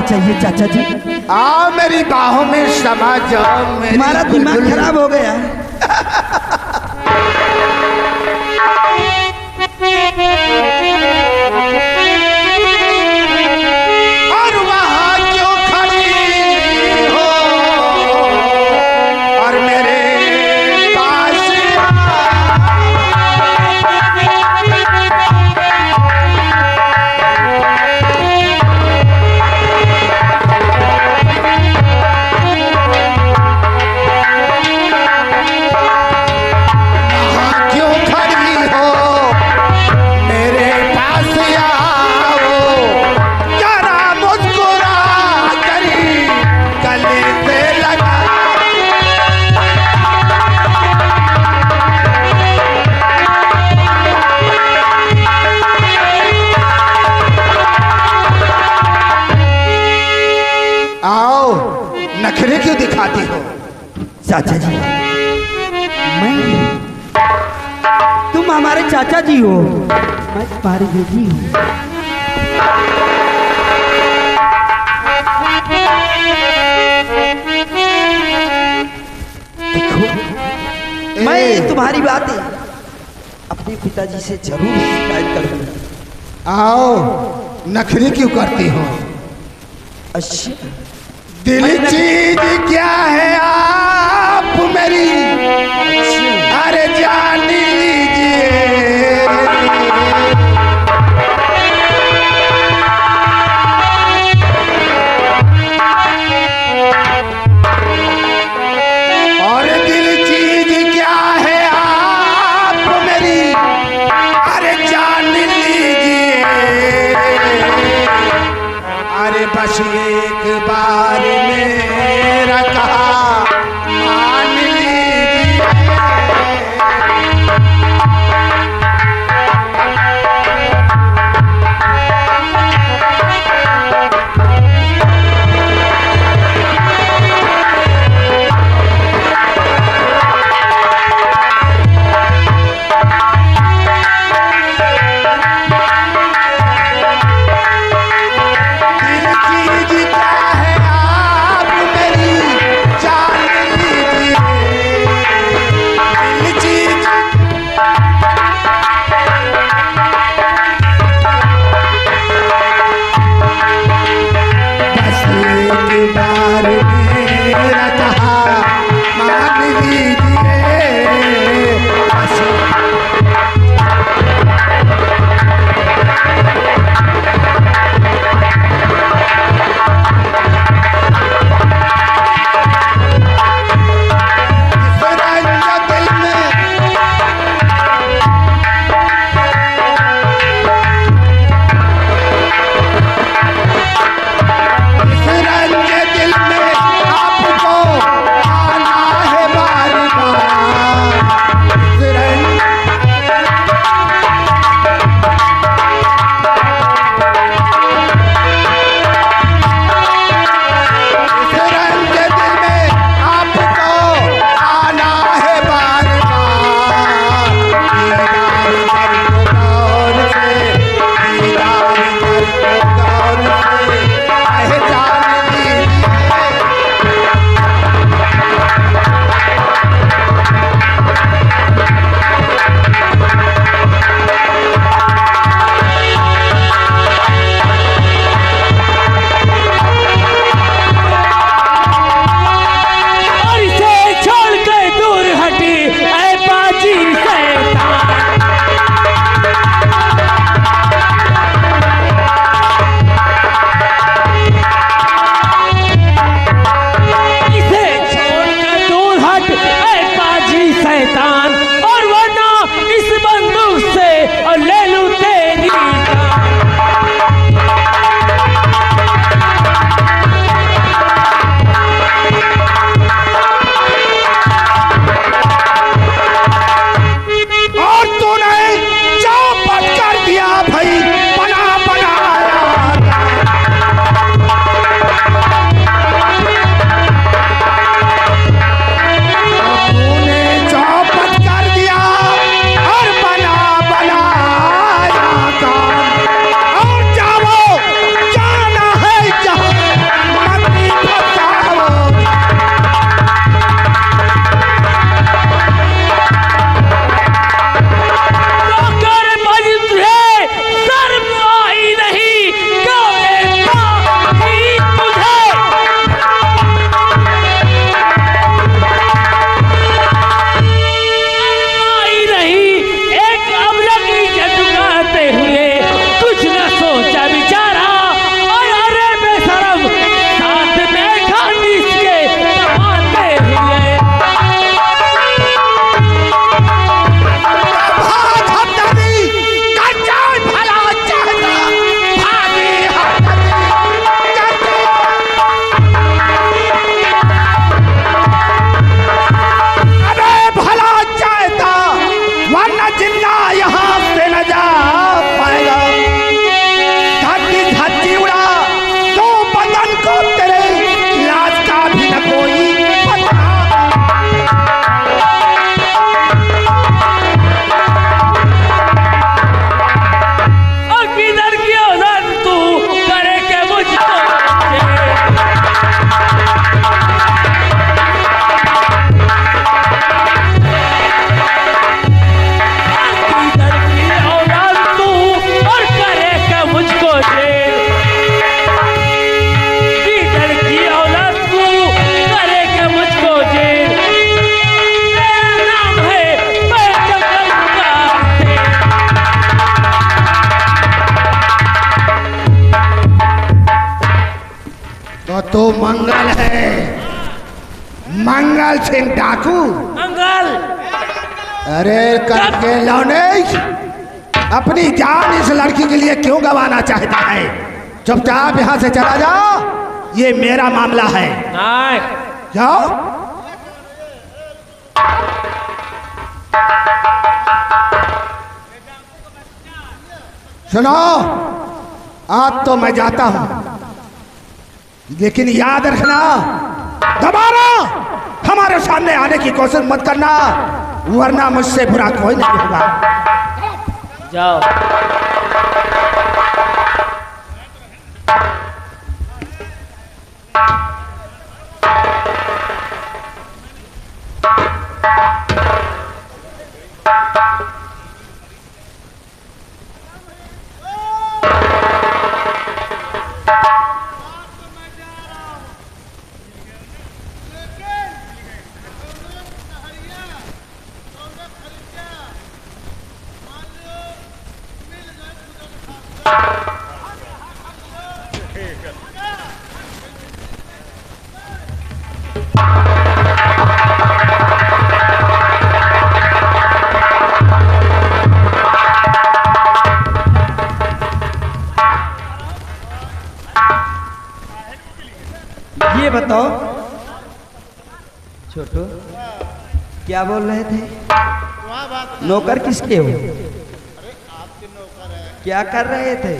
चाहिए चाचा जी? आओ मेरी बाहों में समा जाओ। हमारा दिमाग खराब हो गया। और वहाँ क्यों खड़ी हो और मेरे पास नखरे क्यों दिखाती हो? चाचा जी, तुम हमारे चाचा जी हो, मैं तुम्हारी बेटी हूँ। देखो, मैं तुम्हारी बातें अपने पिताजी से जरूर शिकायत करूंगा। आओ, नखरे क्यों करती हो? अच्छा, दिल चीज क्या है आप मेरी? अरे जान लीजिए। और दिल चीज क्या है आप मेरी? अरे जान लीजिए। अरे बस एक बार मेरा कहा मान लीजिए। मंगल सिंह डाकू। मंगल अरे करके लौने, अपनी जान इस लड़की के लिए क्यों गंवाना चाहता है? चुपचाप यहाँ से चला जाओ, ये मेरा मामला है। नहीं जाओ। सुनो, आज तो मैं जाता हूं, लेकिन याद रखना दोबारा हमारे सामने आने की कोशिश मत करना, वरना मुझसे बुरा कोई नहीं होगा। जाओ। ये बताओ छोटू, क्या बोल रहे थे? नौकर किसके हो? क्या कर रहे थे?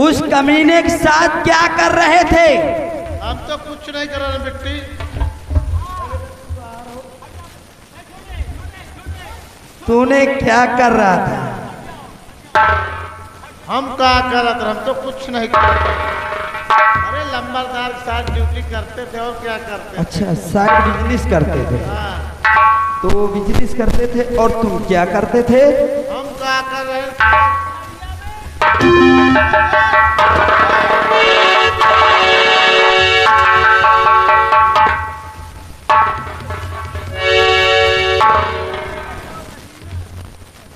उस कमीने के साथ क्या कर रहे थे? हम तो कुछ नहीं कर रहे बेटी। तूने क्या कर रहा था? हम क्या कर रहे थे? हम तो कुछ नहीं कर रहे थे। अरे लंबरदार के साथ ड्यूटी करते थे और क्या करते थे। अच्छा, साइड बिजनेस करते थे। हाँ। तो वो बिजनेस करते थे और तुम क्या करते थे? हम क्या कर रहे थे?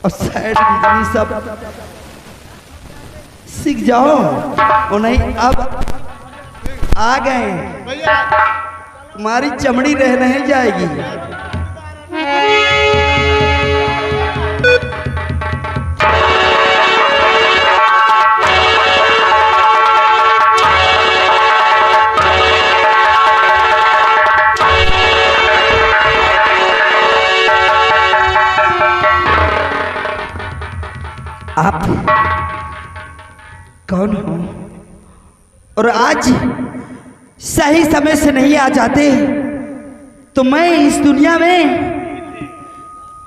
और साइड बिजनेस सब सीख जाओ। वो नहीं, अब आ गए, भैया तुम्हारी चमड़ी रह नहीं जाएगी। आप कौन हो? और आज सही समय से नहीं आ जाते तो मैं इस दुनिया में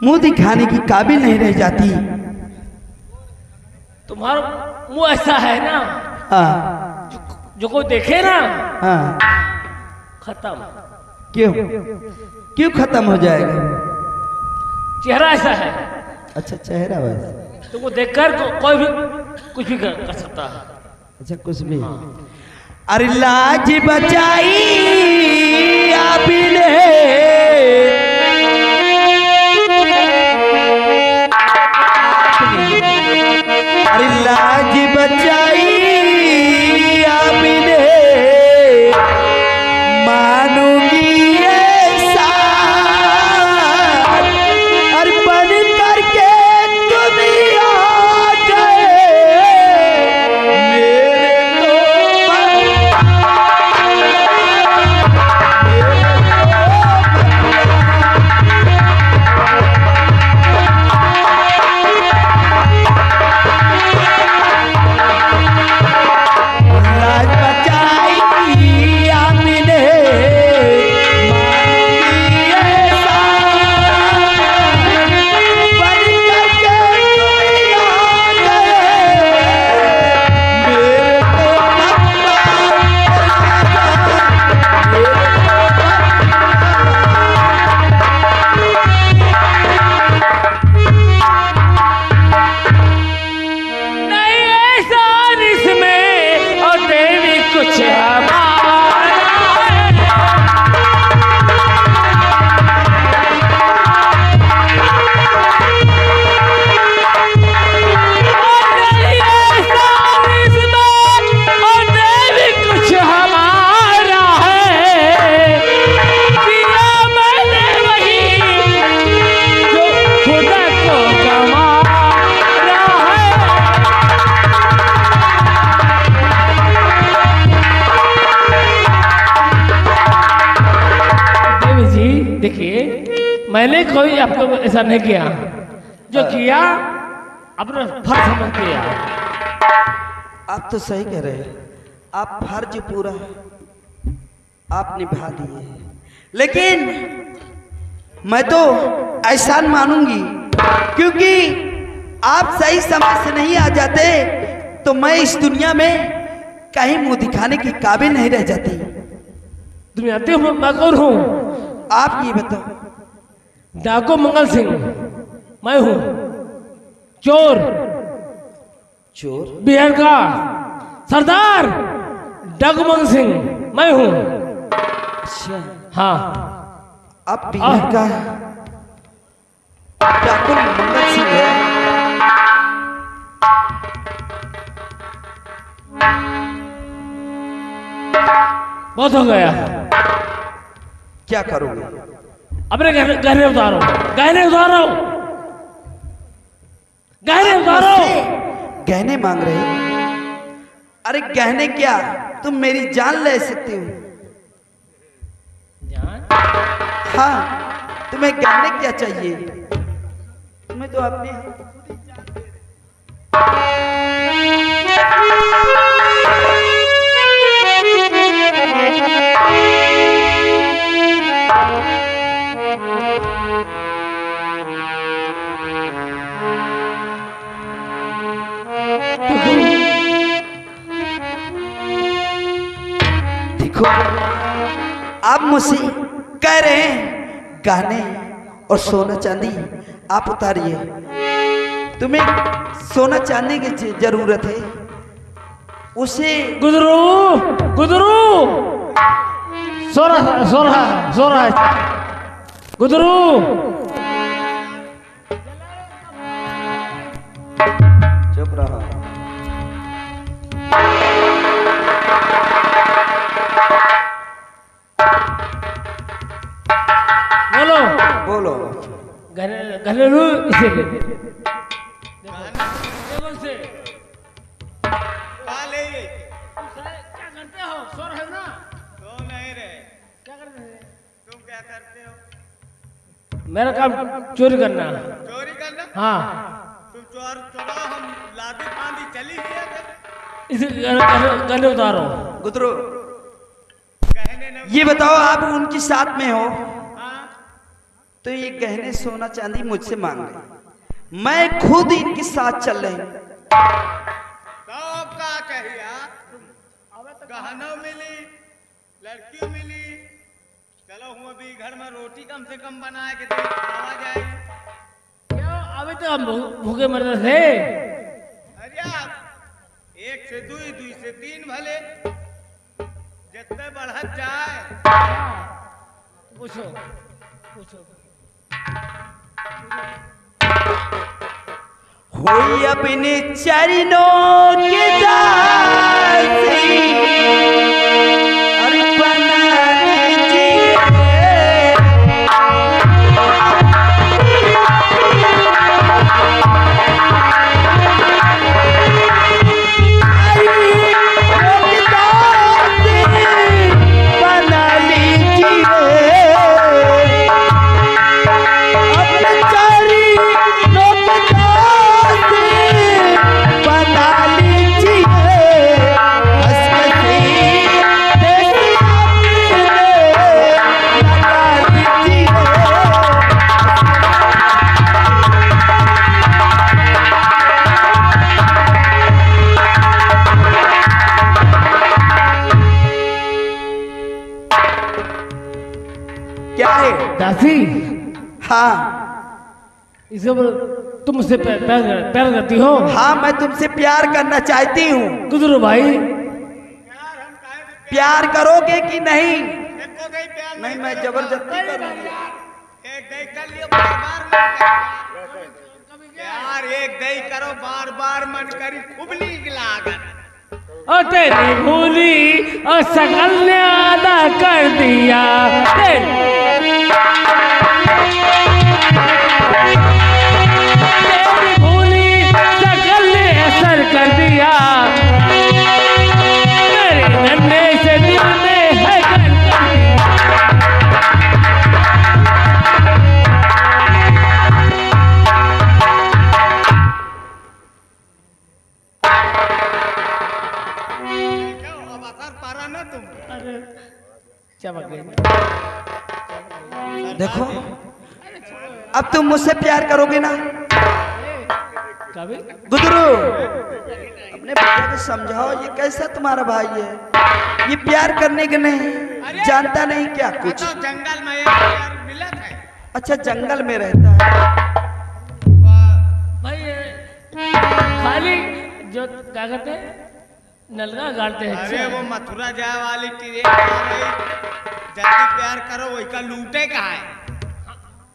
मुंह दिखाने की काबिल नहीं रह जाती। तुम्हारा मुंह ऐसा है ना, हाँ जो कोई देखे ना हाँ। खत्म। क्यों क्यों खत्म हो जाएगा? चेहरा ऐसा है, अच्छा चेहरा बस। तुमको देखकर कोई भी कुछ भी कर सकता है। अच्छा कुछ भी। अरे लाज बचाई आपने, अरे लाज बचाई आपने, मानूंगी ऐसा अर्पण करके तुम आ गए मेरे तो मैंने कोई आपको ऐसा नहीं किया, जो किया अपना फर्ज समझ किया। आप तो सही कह रहे हैं, आप फर्ज पूरा आप निभा दिए, लेकिन मैं तो एहसान मानूंगी, क्योंकि आप सही समय से नहीं आ जाते तो मैं इस दुनिया में कहीं मुंह दिखाने की काबिल नहीं रह जाती। तुम जानते हो मैं कौन हूँ? आप ये बताओ। डाको मंगल सिंह मैं हूँ, चोर चोर? बिहार का सरदार डाको मंगल सिंह मैं हूँ। अच्छा, हाँ। आप बिहार का डाकू मंगल सिंह है? बहुत हो गया। क्या करोगे? अपने गहने उतारो, गहने उतारो, गहने उतारो। गहने मांग रहे हो? अरे गहने क्या, तुम मेरी जान ले सकते हो। हाँ, तुम्हें गहने क्या चाहिए? तुम्हें तो अपने देखो, आप मुझसे कह रहे हैं गहने और सोना चांदी आप उतारिए। तुम्हें सोना चांदी की जरूरत है, उसे गुदरू गुदरू सो रहा है गुदरू। चुप रहो। बोलो बोलो। गहने लू इसे ले। से क्या करते हो? सो रहे हो ना? तो नहीं रे, क्या करते हैं? तुम क्या करते हो? मेरा काम चोरी करना। चोरी करना? हाँ। तुम चोर चुराओ, हम लादी बांधी चली गए थे। इसे गहने उतारो। गुदरो, गहने न ये बताओ, आप उनके साथ में हो हाँ, तो ये गहने सोना चांदी मुझसे मांग रहे, मैं खुद इनके साथ चल रही हूँ। तो का चाहिए? गहनों मिली, लड़कियों मिली। चलो हूँ अभी घर में रोटी कम से कम बना के दे, खावा जाए। क्यों? अभी तो हम भूखे मर रहे थे। अरे आप एक से दुई, दुई से तीन भले, जितने बढ़त जाए। पूछो पूछो। होई अपने चरणों के दासी, अरे बना लीजिए। बना लीजिए अपने चरणों के दासी, बना लीजिए। हंस के देखिए अपने लगा लीजिए। क्या है? दासी, हाँ इसे बोलो, तुम मुझसे प्यार करती हो? हाँ, मैं तुमसे प्यार करना चाहती हूँ। गुदरू भाई, यार हम काहे से प्यार करोगे कि नहीं? देखो गई प्यार नहीं, मैं जबरदस्ती करूंगी। एक दही कर लियो, बार बार मन करी। यार एक दही करो, बार बार मन करी, खूब नीक लागत। और तेरी भूली और सकल ने आधा कर दिया। तेरी भूली सकल ने असर कर दिया। मेरे नन्हे से दिल में है घर कर दिया। चमक गई। देखो अब तुम मुझसे प्यार करोगे ना? कभी गुदरू अपने भैया को समझाओ, ये कैसा तुम्हारा भाई है, ये प्यार करने के नहीं, जानता नहीं क्या कुछ। तो जंगल में एक यार मिलत है। अच्छा जंगल में रहता है। भाई ये खाली जो क्या कहते हैं नलगा गाड़ते हैं। अरे वो मथुरा जाए वाली ट्रेन आ गई, जल्दी प्यार करो, वही का लूटे का है।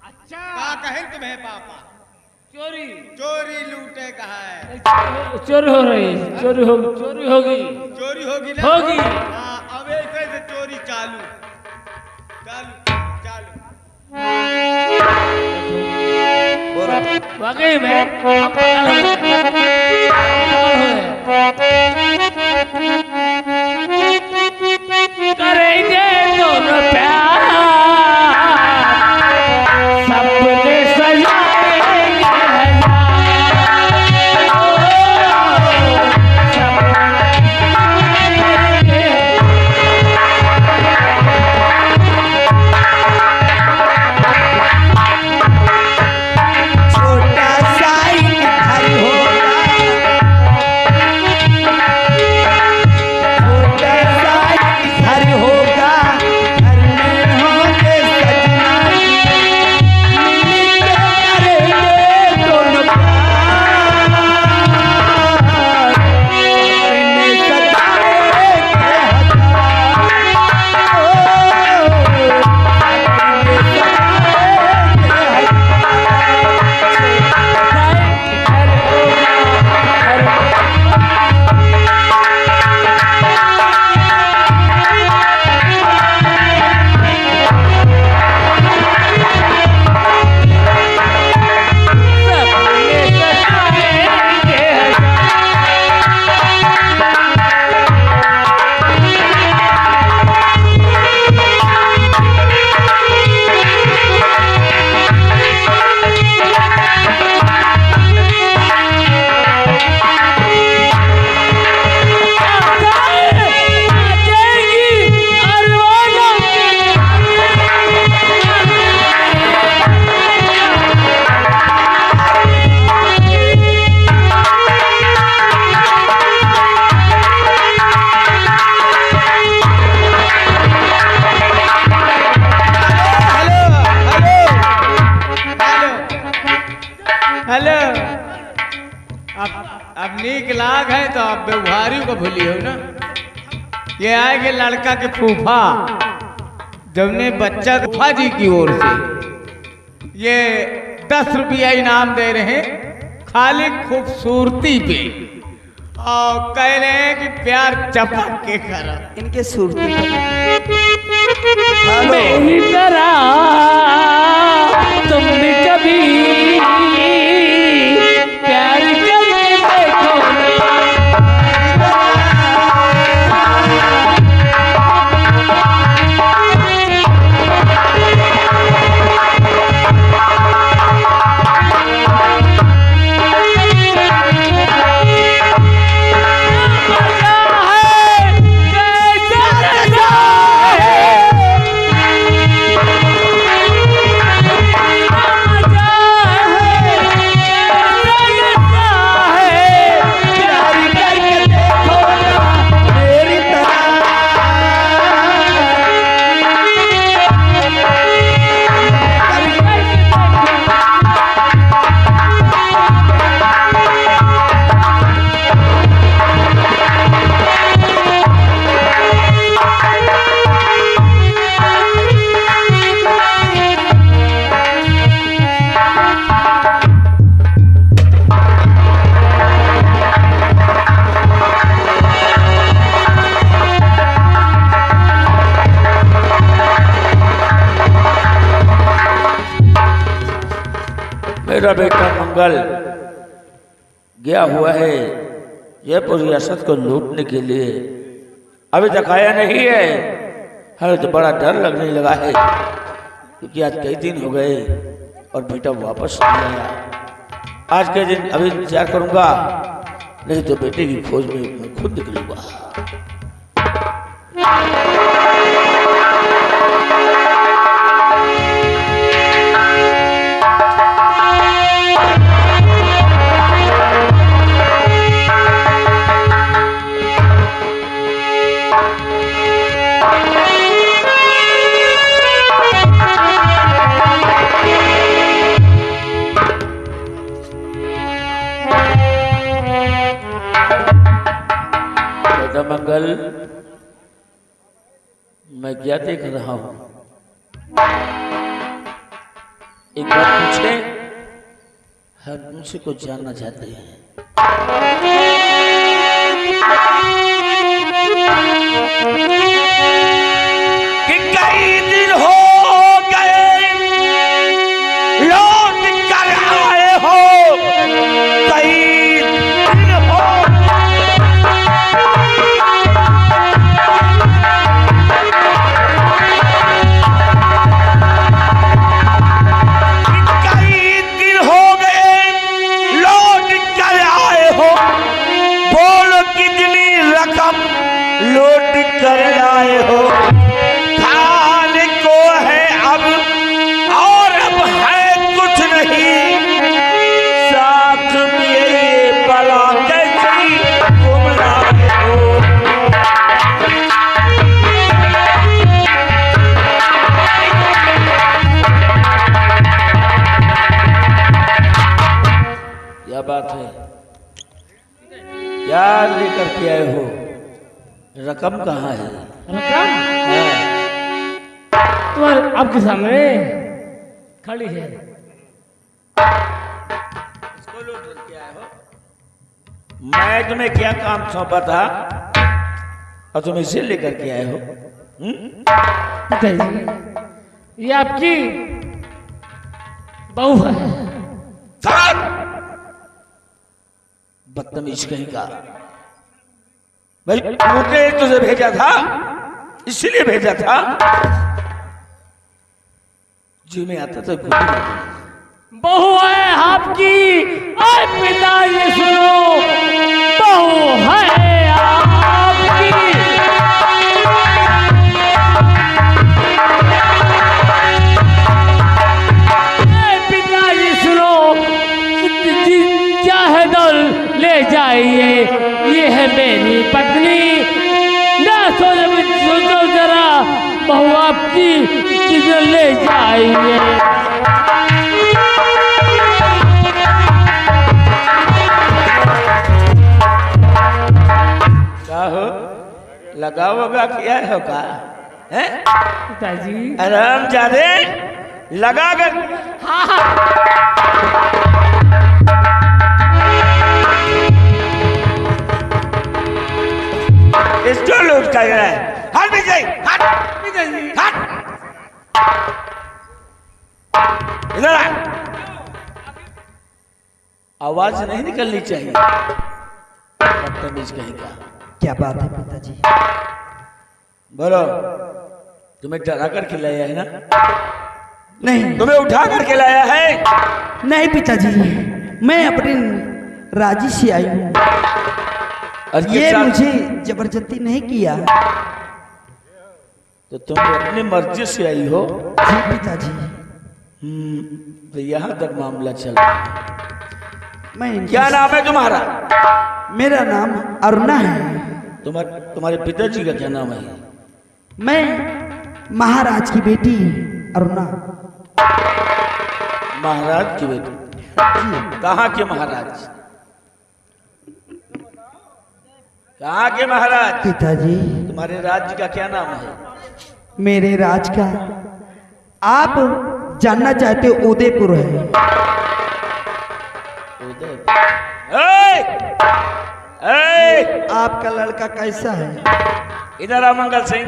अच्छा का कहे तुम्हें पापा? चोरी चोरी लूटे का है। चोरी हो रही है, चोरी होगी, चोरी होगी, चोरी होगी ना? होगी। हाँ, अब कैसे चोरी चालू चालू चालू। बोलो वाकई में करेंगे दोनों प्यार, सपने सजाएंगे छोटा सा एक घर होगा, छोटा सा एक घर होगा, घर में होंगे सजना, मिलके करेंगे दोनों प्यार, सपने सजाएंगे हेलो। अब नीक लाग है तो अब व्यवहारी को भूली हो ना। ये आएगे लड़का के फूफा, जमने बच्चा फूफा जी की ओर से ये 10 रुपया इनाम दे रहे हैं खाली खूबसूरती पे, और कह रहे हैं कि प्यार चपक के करो। इनके सूरती मेरी तरह तुम भी कभी प्यार करके देखो मेरा बेटा मंगल गया हुआ है जयपुर रियासत को लूटने के लिए, अभी तक आया नहीं है। हमें तो बड़ा डर लगने लगा है क्योंकि आज कई दिन हो गए और बेटा वापस नहीं आया। आज के दिन अभी इंतजार करूंगा, नहीं तो बेटे की खोज में मैं खुद निकलूंगा। बेटा मंगल, मैं क्या देख रहा हूं? एक बात पूछे, हम तुमसे कुछ जानना चाहते हैं। कि कई दिन हो गए लौट कर आए हो, कई दिन हो लौट कर आए हो। खाने को है अब और अब है कुछ नहीं, साथ मेरे बला कैसी गुमराह हो। क्या बात है, क्या लेकर के आए हो? रकम कहाँ है? रकम तुम्हारे आपके सामने खड़ी है। इसको लूट करके आए हो? मैं तुम्हें क्या काम सौंपा था और तुम इसे लेकर के आए हो? पिताजी, ये आपकी बहू है। बदतमीज कहीं का। भाई मुझे तुझे भेजा था, इसलिए भेजा था। जी में आता तो बहू है आपकी। अरे पिताजी सुनो, बहू है आपकी। पिताजी सुनो, चाहे दौल ले जाइए, ये है मेरी पत्नी। ना सोचो जरा, बहू आपकी किधर ले जाइए। क्या हो, लगा होगा किया होगा? हैं पिताजी आराम जादे लगा कर। हाँ इसको लूट कर रहा है। हट विजय, हट हट, इधर आ। आवाज नहीं निकलनी चाहिए, बदतमीज कहीं का। क्या बात है पिताजी? बोलो, तुम्हें डरा कर खिलाया है ना? नहीं तुम्हें उठा कर खिलाया है? नहीं पिताजी, मैं अपनी राजी से आई हूँ। और ये मुझे जबरदस्ती नहीं किया। तो तुम अपनी मर्जी से आई हो? जी पिताजी। तो यहाँ तक मामला चल रहा है। मैं क्या नाम है तुम्हारा? मेरा नाम अरुणा है। तुम्हारे पिताजी का क्या नाम है? मैं महाराज की बेटी अरुणा। महाराज की बेटी? कहाँ के महाराज? कहाँ के महाराज? पिताजी तुम्हारे राज्य का क्या नाम है? मेरे राज का आप जानना चाहते हो? उदयपुर है। आपका लड़का कैसा है? इधर आओ मंगल सिंह,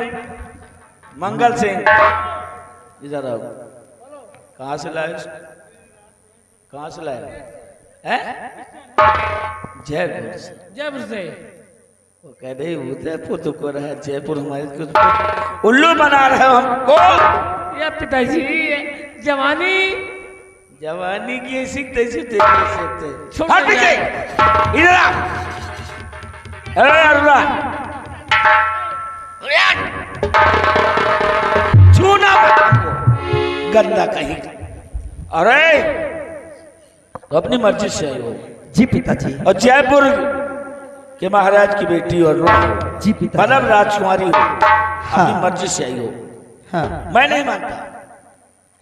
मंगल सिंह इधर आओ। कहाँ से लाए? कहाँ से लाए? जयपुर से। जयपुर से। वो कह रहे उदयपुर तो को रहा है, जयपुर हमारे कुछ उल्लू बना रहे हो हमको। ये पिताजी जवानी जवानी की ऐसी तैसी सकते। हट पीछे, इधर आ। अरुणा, छूना मत हमको, गंदा कहीं का। अरे तो अपनी मर्जी से आई हो? जी पिताजी। और जयपुर के महाराज की बेटी और जी पिताजी। मतलब राजकुमारी हो, अपनी मर्जी से आई हो? हाँ। मैं नहीं मानता,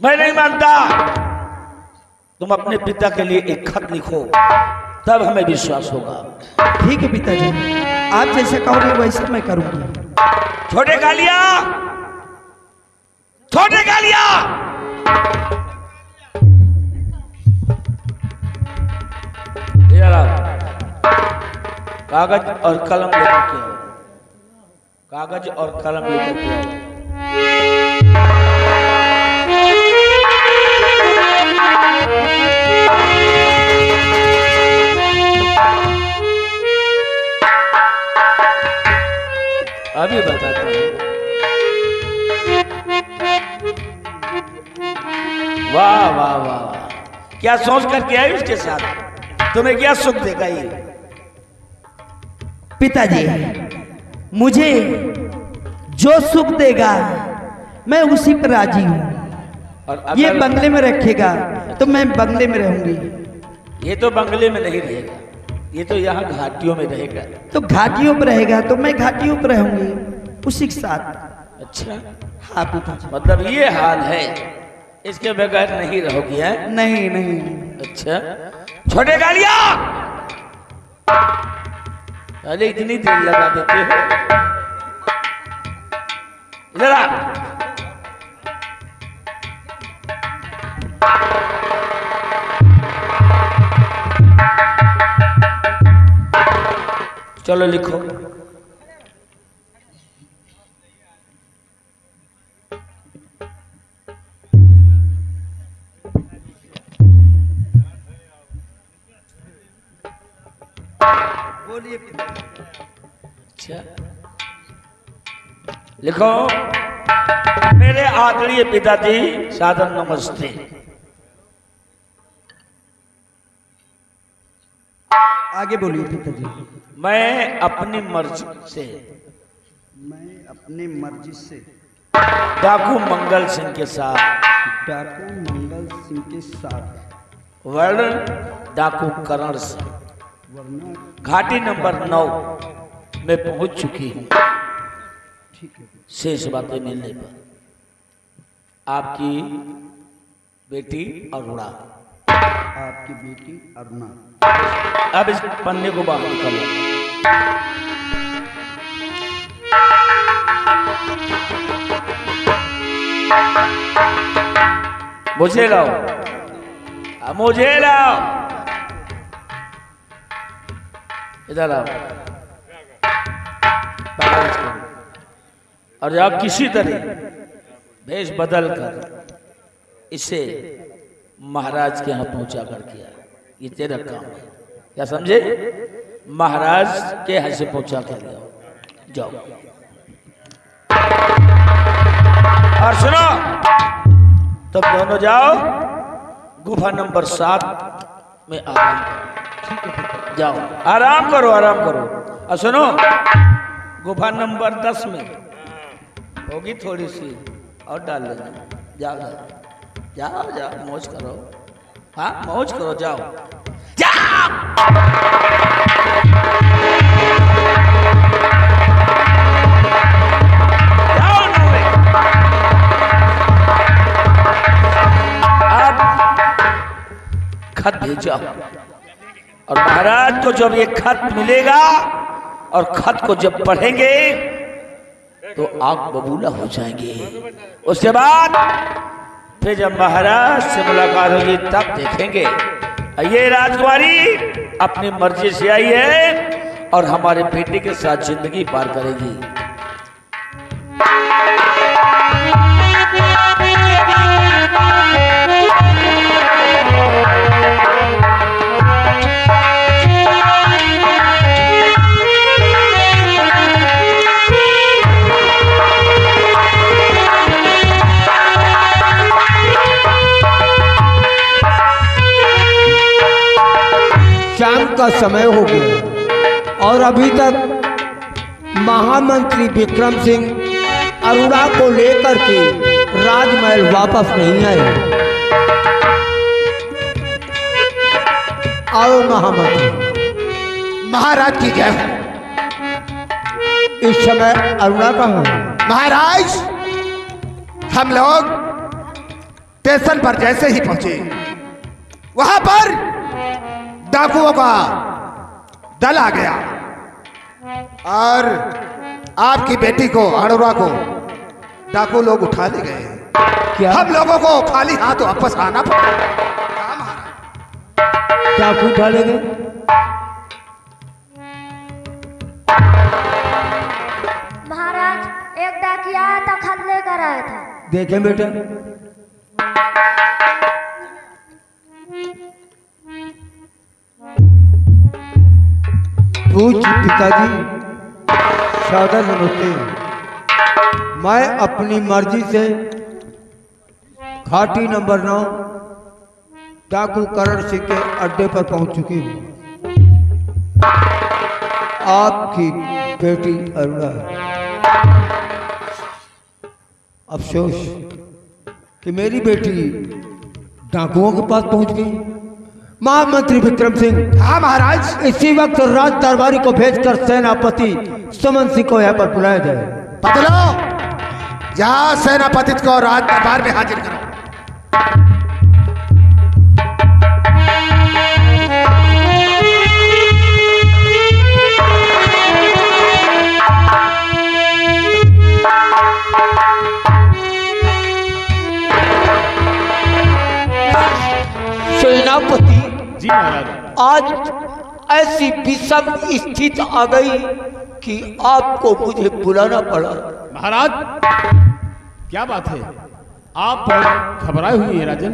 मैं नहीं मानता। तुम अपने पिता के लिए एक खत लिखो, तब हमें विश्वास होगा। ठीक है पिताजी। आप जैसे कहोगे वैसे मैं करूंगी। छोटे कालिया, छोटे कालिया, इधर आओ। कागज और कलम लेकर के आओ, कागज और कलम लेकर के आओ। अभी बताता हूँ। वाह वाह वाह, क्या सोच करके आई उसके साथ? तुम्हें क्या सुख देगा ये? पिताजी, मुझे जो सुख देगा मैं उसी पर राजी हूँ। और ये अगर बंगले में रखेगा तो मैं बंगले में रहूंगी। ये तो बंगले में नहीं रहेगा, ये तो यहाँ घाटियों में रहेगा। तो घाटियों पर रहेगा तो मैं घाटियों पर रहूंगी उसी के साथ। अच्छा, हाँ पिताजी। मतलब ये हाल है, इसके बगैर नहीं रहोगी है? नहीं नहीं। अच्छा, छोटे गालिया, अरे इतनी देर लगा देते हो। इधर आ। चलो लिखो। बोलिए। अच्छा, लिखो। मेरे आदरणीय पिताजी, सादर नमस्ते। आगे बोलिए पिताजी। मैं अपनी मर्जी से, मैं अपनी मर्जी से डाकू मंगल सिंह के साथ, डाकू मंगल सिंह के साथ, वर्ण डाकू करण सिंह, वरना घाटी नंबर 9 में पहुंच चुकी हूँ। ठीक है। शेष बातें मिलने पर आपकी बेटी अरुणा, आपकी बेटी अरुणा। अब इस पन्ने को बाहर निकालो। मुझे लाओ, अब मुझे लाओ, इधर आओ। और आप किसी तरह भेष बदल कर इसे महाराज के यहाँ पहुंचा कर किया, ये तेरा काम है, क्या समझे? महाराज के यहाँ से पहुंचा कर ले जाओ। और सुनो, तुम दोनों जाओ गुफा नंबर 7 में आराम करो। जाओ, आराम करो, आराम करो। और सुनो, गुफा नंबर 10 में होगी थोड़ी सी और डाल लेना। जाओ जाओ जाओ जाओ, मौज करो। हाँ, मौज करो, जाओ जाओ। जाओ नूरे। अब खत भेजो, और महाराज को जब ये खत मिलेगा और खत को जब पढ़ेंगे तो आग बबूला हो जाएंगे। उसके बाद फिर जब महाराज से मुलाकात होगी तब देखेंगे ये राजकुमारी अपनी मर्जी से आई है और हमारे बेटे के साथ जिंदगी पार करेगी। शाम का समय हो गया और अभी तक महामंत्री विक्रम सिंह अरुणा को लेकर के राजमहल वापस नहीं आए। आओ महामंत्री। महाराज की जय हो। इस समय अरुणा कहाँ है? महाराज, हम लोग स्टेशन पर जैसे ही पहुंचे वहां पर डाकुओं का दल आ गया और आपकी बेटी को अरोड़ा को डाकू लोग उठा ले गए। क्या हम लोगों को खाली हाथ वापस आना पड़ा। हाँ महाराज। डाकू उठा ले गए? महाराज एक डाकिया आया था, खत लेकर आया था। देखें बेटा। पूज्य पिताजी, सादर नमस्ते। मैं अपनी मर्जी से घाटी नंबर 9 डाकू करण सिंह के अड्डे पर पहुंच चुकी हूँ। आपकी बेटी अरुणा, अफसोस कि मेरी बेटी डाकुओं के पास पहुंच गई। महामंत्री विक्रम सिंह, हाँ महाराज। इसी वक्त राज दरबारी को भेजकर सेनापति सुमन सिंह को यहाँ पर बुलाया जाए। बदलो, जहाँ सेनापति को राज दरबार में हाजिर करो। सेनापति जी महाराज। आज ऐसी विषम स्थिति आ गई कि आपको मुझे बुलाना पड़ा। महाराज क्या बात है? आप घबराए हुए हैं राजन,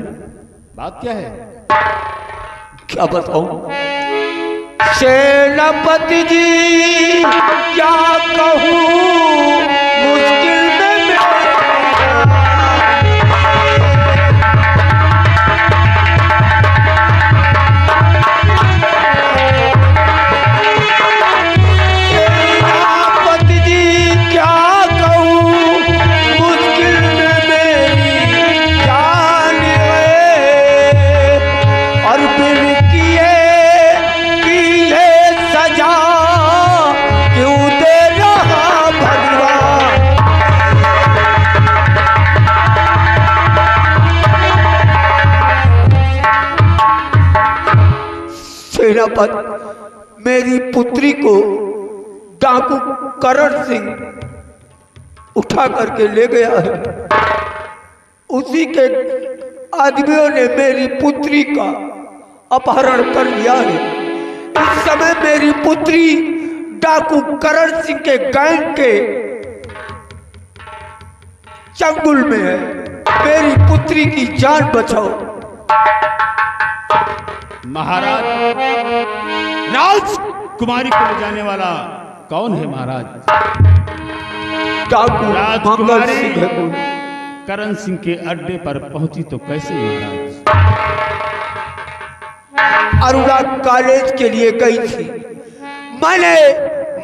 बात क्या है? क्या बताऊं सेनापति जी, क्या कहूं मुश्किल में सेनापति जी, क्या कहूं मुश्किल में मेरी जान है। और फिर किए सजा क्यों दे रहा भगवान। सेनापति, मेरी पुत्री को डाकू करण सिंह उठा करके ले गया है। उसी के आदमियों ने मेरी पुत्री का अपहरण कर लिया है। इस समय मेरी पुत्री डाकू करण सिंह के गैंग के चंगुल में है। मेरी पुत्री की जान बचाओ। महाराज, राजकुमारी को ले जाने वाला कौन है महाराज? डाकू मंगल सिंह है कोई। करण सिंह के अड्डे पर पहुंची तो कैसे महाराज? अरुणा कॉलेज के लिए गई थी। मैंने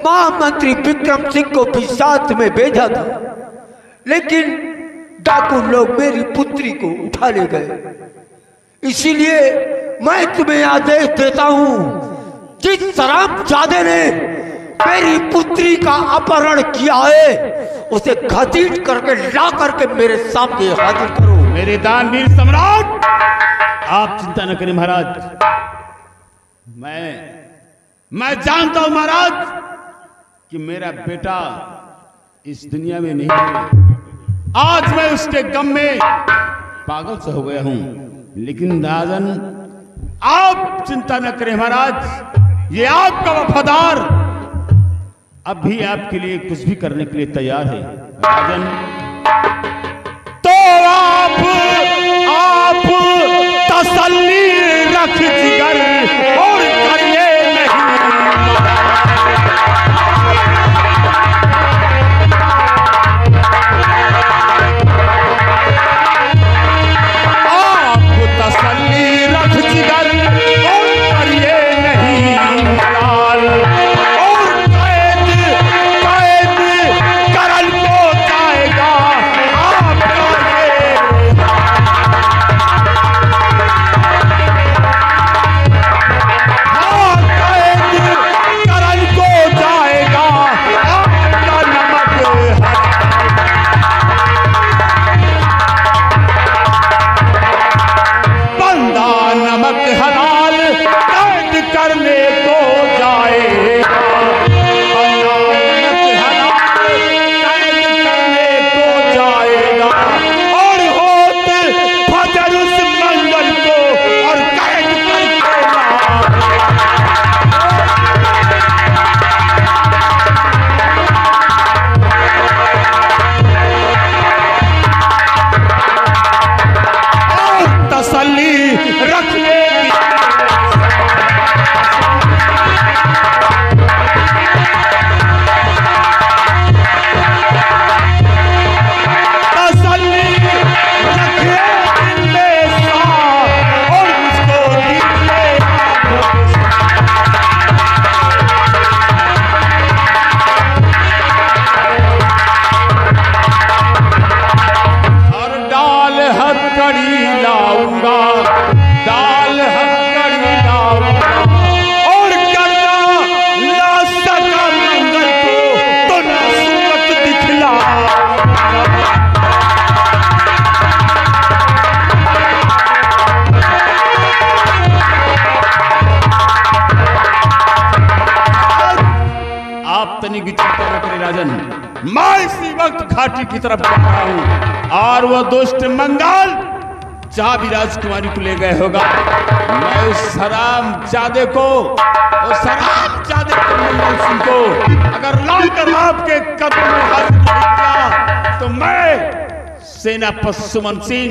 महामंत्री विक्रम सिंह को भी साथ में भेजा था, लेकिन डाकू लोग मेरी पुत्री को उठा ले गए। इसीलिए मैं तुम्हें आदेश देता हूं, जिस शराबजादे ने मेरी पुत्री का अपहरण किया है उसे घसीट करके ला करके मेरे सामने हाजिर करो। मेरे दानवीर सम्राट, आप चिंता न करें महाराज। मैं जानता हूं महाराज कि मेरा बेटा इस दुनिया में नहीं है। आज मैं उसके गम में पागल सा हो गया हूं। लेकिन राजन, आप चिंता न करें महाराज, ये आपका वफादार अब भी आपके लिए कुछ भी करने के लिए तैयार है। राजन, तो आप तसल्ली रख जिगर और करिए नहीं। आप तसल्ली रख जिगर और करिए नहीं मलाल। और कैद करल को जाएगा आपका ये। हाँ, कैद करल को जाएगा आपका नमक है। बंदा नमक है फातनी की चिंता न करे राजन, मैं इसी वक्त घाटी की तरफ जा रहा हूँ और वो दुष्ट मंगल जहां भी राजकुमारी को ले गए होगा, मैं उस हरामजादे को, उस हरामजादे को मंगल सिंह को अगर लाकर आपके कदम में हाजिर नहीं किया तो मैं सेनापति सुमन सिंह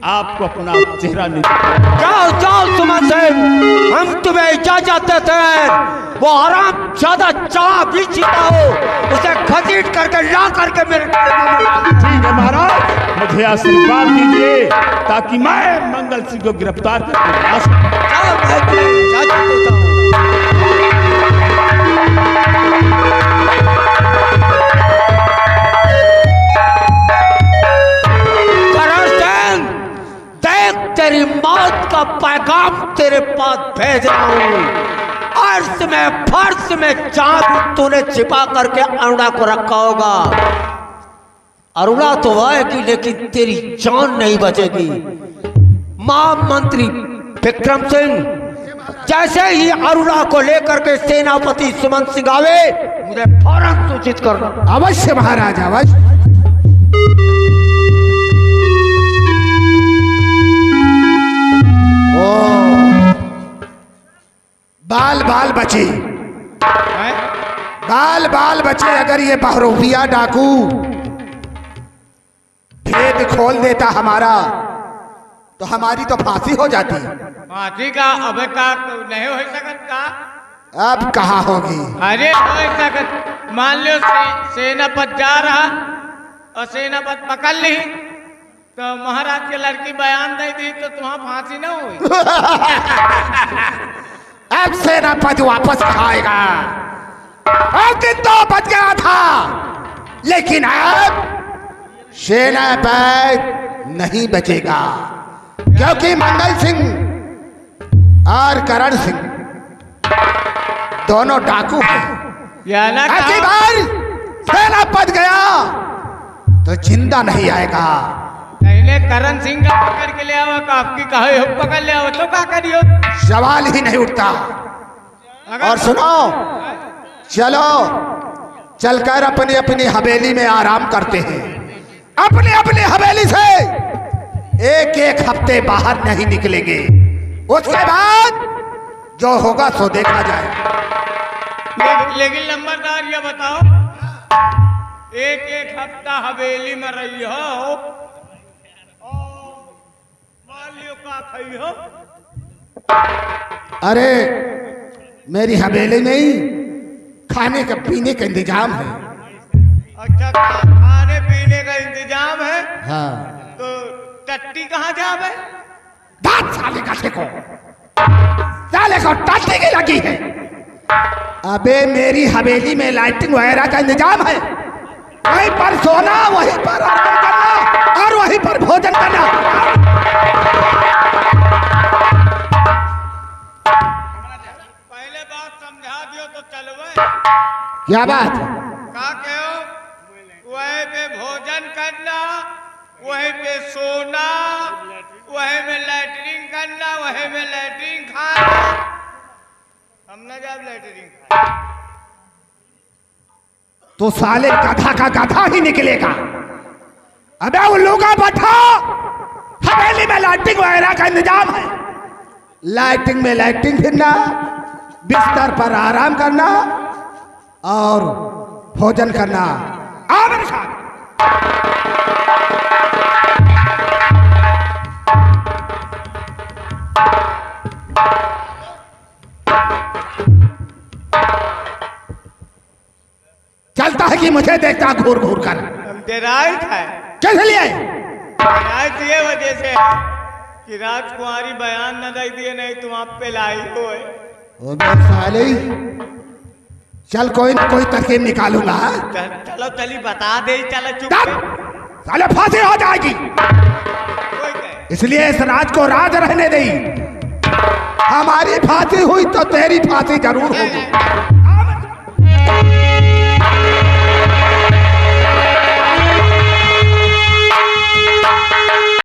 आपको अपना चेहरा नहीं दिखाऊंगा। जाओ जाओ सुमन सिंह, हम तुम्हें इजाजत देते हैं। वो आराम ज्यादा चाह भी जीता हो, उसे घसीट करके ला करके मेरे ठीक है महाराज, मुझे आशीर्वाद दीजिए ताकि मैं मंगल सिंह को गिरफ्तार करके ला सकूं। जाओ, मैं तुम्हें इजाजत देता हूँ। तेरी मौत का पैगाम तेरे पास भेज रहा हूं। अर्श में फर्श में चांद तूने छिपा करके अरुणा को रखा होगा। अरुणा तो आएगी लेकिन तेरी जान नहीं बचेगी। महामंत्री विक्रम सिंह जैसे ही अरुणा को लेकर के सेनापति सुमन सिंह आवे, मुझे फौरन सूचित करना। अवश्य महाराज, अवश्य। बाल बाल बचे, बाल बाल बचे। अगर ये बहरूपिया डाकू भेद खोल देता हमारा तो हमारी तो फांसी हो जाती। फांसी का अब का नहीं हो सकत का? अब कहाँ होगी? अरे हो सकत, मान लो सेनापति जा रहा और सेनापति पकड़ ली तो महाराज के लड़की बयान दे दी तो तुम्हारा फांसी ना हुई। अब सेनापति वापस आएगा। अब दिन तो बच गया था, लेकिन अब सेनापति नहीं बचेगा, क्योंकि मंगल सिंह और करण सिंह दोनों डाकू हैं। अगली बार सेनापति गया तो जिंदा नहीं आएगा। पहले करण सिंह का पकड़ के ले आओ, आपकी कहे हो पकड़ ले आओ तो क्या करियो? सवाल ही नहीं उठता। और सुनो, चलो चलकर अपनी अपनी हवेली में आराम करते हैं। अपनी अपनी हवेली से एक एक हफ्ते बाहर नहीं निकलेंगे। उसके बाद जो होगा सो देखा जाए। लेकिन नंबरदार ये बताओ, एक एक हफ्ता हवेली में रही हो, का खाई हो? अरे मेरी हवेली में ही खाने का पीने का इंतजाम है। अच्छा, खाने पीने का इंतजाम है? हाँ। तो टट्टी कहाँ जावे? दांत साले का देखो, साले को टट्टी की लगी है। अबे मेरी हवेली में लाइटिंग वगैरह का इंतजाम है। वहीं पर सोना, वहीं पर आराम करना और वहीं पर भोजन करना। क्या बात? क्या कहो? वहीं पे भोजन करना, वहीं पे सोना, वहीं में लैटरिन करना, वहीं में लैटरिन खाना। हम ना जब लैटरिन तो साले गधा का गधा ही निकलेगा। अबे उल्लू का बट्ठा, हवेली में लाइटिंग वगैरह का इंतजाम है। लाइटिंग में लाइटिंग फिरना, बिस्तर पर आराम करना और भोजन करना। आ मेरे साथ। चलता है कि मुझे देखता घूर घूर कर। डेराइट है। कैसे लिए? डेराइट ये वजह से है कि राजकुमारी बयान न दे दिए, नहीं तुम आप पे लाई हो। साले चल कोई ना कोई तरकीब निकालूंगा। चलो चली बता दे, चलो चुप। साले फांसी हो जाएगी, इसलिए इस राज को राज रहने दे। हमारी फांसी हुई तो तेरी फांसी जरूर होगी।